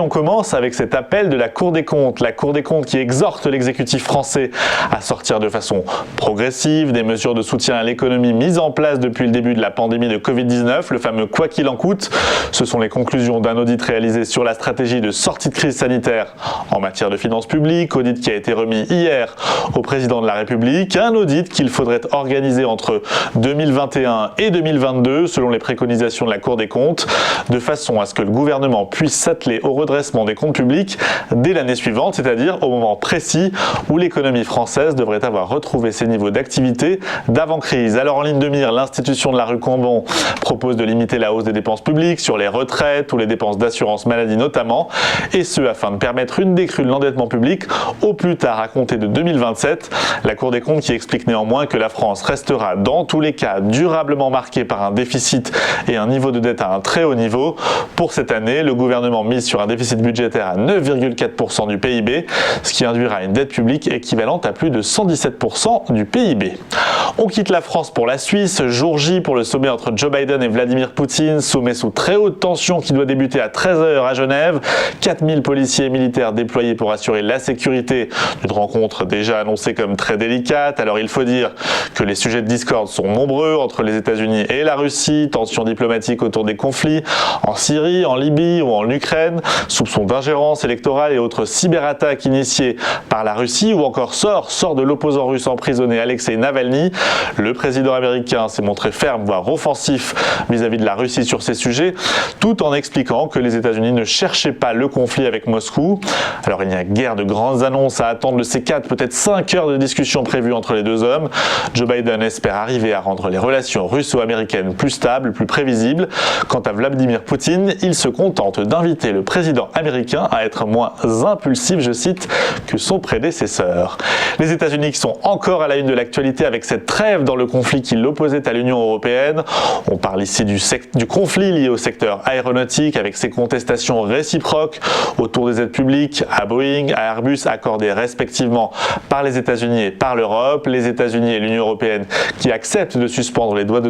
on commence avec cet appel de la Cour des comptes. La Cour des comptes qui exhorte l'exécutif français à sortir de façon progressive des mesures de soutien à l'économie mises en place depuis le début de la pandémie de Covid-19, le fameux « quoi qu'il en coûte ». Ce sont les conclusions d'un audit réalisé sur la stratégie de sortie de crise sanitaire en matière de finances publiques, audit qui a été remis hier au président de la République, un audit qu'il faudrait organiser entre 2021 et 2022 selon les préconisations de la Cour des comptes, de façon à ce que le gouvernement puisse s'atteler au redressement des comptes publics dès l'année suivante, c'est-à-dire au moment précis où l'économie française devrait avoir retrouvé ses niveaux d'activité d'avant-crise. Alors en ligne de mire, l'institution de la rue Cambon propose de limiter la hausse des dépenses publiques sur les retraites ou les dépenses d'assurance maladie notamment, et ce afin de permettre une décrue de l'endettement public au plus tard à compter de 2027. La Cour des comptes qui explique néanmoins que la France restera dans tous les cas durablement marquée par un déficit et un niveau de dette à un très haut niveau. Pour cette année, le gouvernement mise sur un déficit budgétaire à 9,4% du PIB, ce qui induira une dette publique équivalente à plus de 117% du PIB. On quitte la France pour la Suisse, jour J pour le sommet entre Joe Biden et Vladimir Poutine, sommet sous très haute tension qui doit débuter à 13h à Genève. 4000 policiers et militaires déployés pour assurer la sécurité d'une rencontre déjà annoncée comme très délicate. Alors il faut dire que les sujets de discorde sont nombreux entre les États-Unis et la Russie, tensions diplomatiques autour des conflits en Syrie, en Libye ou en Ukraine, soupçons d'ingérence électorale et autres cyberattaques initiées par la Russie ou encore sort de l'opposant russe emprisonné Alexei Navalny. Le président américain s'est montré ferme, voire offensif vis-à-vis de la Russie sur ces sujets, tout en expliquant que les États-Unis ne cherchaient pas le conflit avec Moscou. Alors il n'y a guère de grandes annonces à attendre de ces 4, peut-être 5 heures de discussion prévues entre les deux hommes. Joe Biden espère arriver à rendre les relations russo-américaines plus stables, plus prévisibles. Quant à Vladimir Poutine, il se contente d'inviter le président américain à être moins impulsif, je cite, que son prédécesseur. Les États-Unis qui sont encore à la une de l'actualité avec cette trêve dans le conflit qui l'opposait à l'Union européenne. On parle ici du conflit lié au secteur aéronautique avec ses contestations réciproques autour des aides publiques à Boeing, à Airbus accordées respectivement par les États-Unis et par l'Europe. Les États-Unis et l'Union européenne qui acceptent de suspendre les droits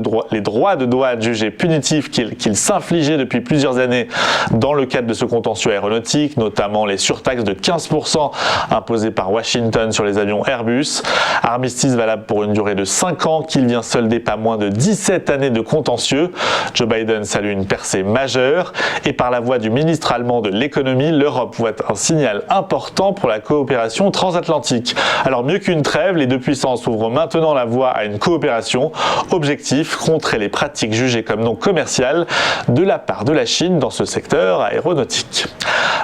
de douane jugés punitifs qu'ils s'infligeaient depuis plusieurs années dans le cadre de ce contentieux aéronautique, notamment les surtaxes de 15% imposées par Washington sur les avions Airbus. Armistice valable pour une durée de 5 ans qu'il vient solder pas moins de 17 années de contentieux. Joe Biden salue une percée majeure et par la voix du ministre allemand de l'économie, l'Europe voit un signal important pour la coopération transatlantique. Alors mieux qu'une trêve, les deux puissances ouvrent maintenant la voie à une coopération. Objectif, contrer les pratiques jugées comme non commerciales de la part de la Chine dans ce secteur aéronautique.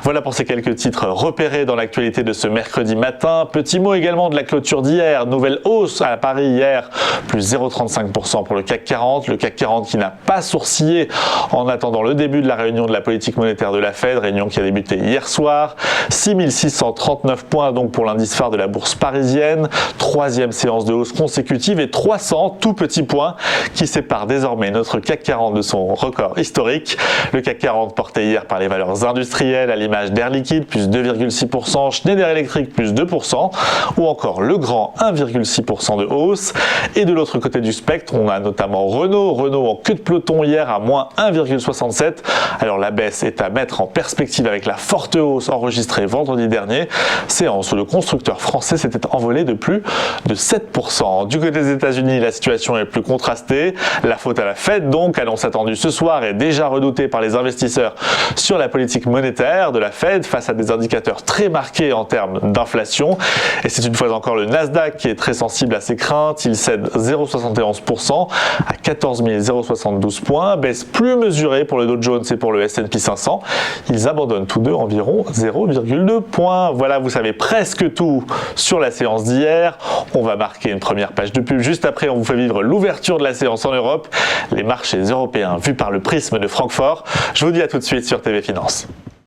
Voilà pour ces quelques titres repérés dans l'actualité de ce mercredi matin. Petit mot également de la clôture d'hier. Nouvelle hausse à Paris hier, plus 0,35% pour le CAC 40. Le CAC 40 qui n'a pas sourcillé en attendant le début de la réunion de la politique monétaire de la Fed, réunion qui a débuté hier soir. 6639 points donc pour l'indice phare de la bourse parisienne. Troisième séance de hausse consécutive et 300 tout petits points qui séparent désormais notre CAC 40 de son record historique. Le CAC 40 porté hier par les valeurs industrielles à l'image d'Air Liquide, plus 2,6%, Schneider Electric, plus 2%, ou encore Legrand, 1,6% de hausse. Et de l'autre côté du spectre, on a notamment Renault en queue de peloton hier à moins 1,67. Alors la baisse est à mettre en perspective avec la forte hausse enregistrée vendredi dernier, séance où le constructeur français s'était envolé de plus de 7%. Du côté des États-Unis, la situation est plus contrastée. La faute à la Fed, donc, annonce attendue ce soir, est déjà redoutée par les investisseurs sur la politique monétaire de la Fed face à des indicateurs très marqués en termes d'inflation. Et c'est une fois encore le Nasdaq qui est très sensible à ces craintes. Il cède 0,71% à 14 072 points, baisse plus mesurée pour le Dow Jones et pour le S&P 500. Ils abandonnent tous deux environ 0,2 points. Voilà, vous savez presque tout sur la séance d'hier. On va marquer une première page de pub. Juste après, on vous fait vivre l'ouverture de la séance en Europe, les marchés européens vus par le prisme de Francfort. Je vous dis à tout de suite sur TV Finance.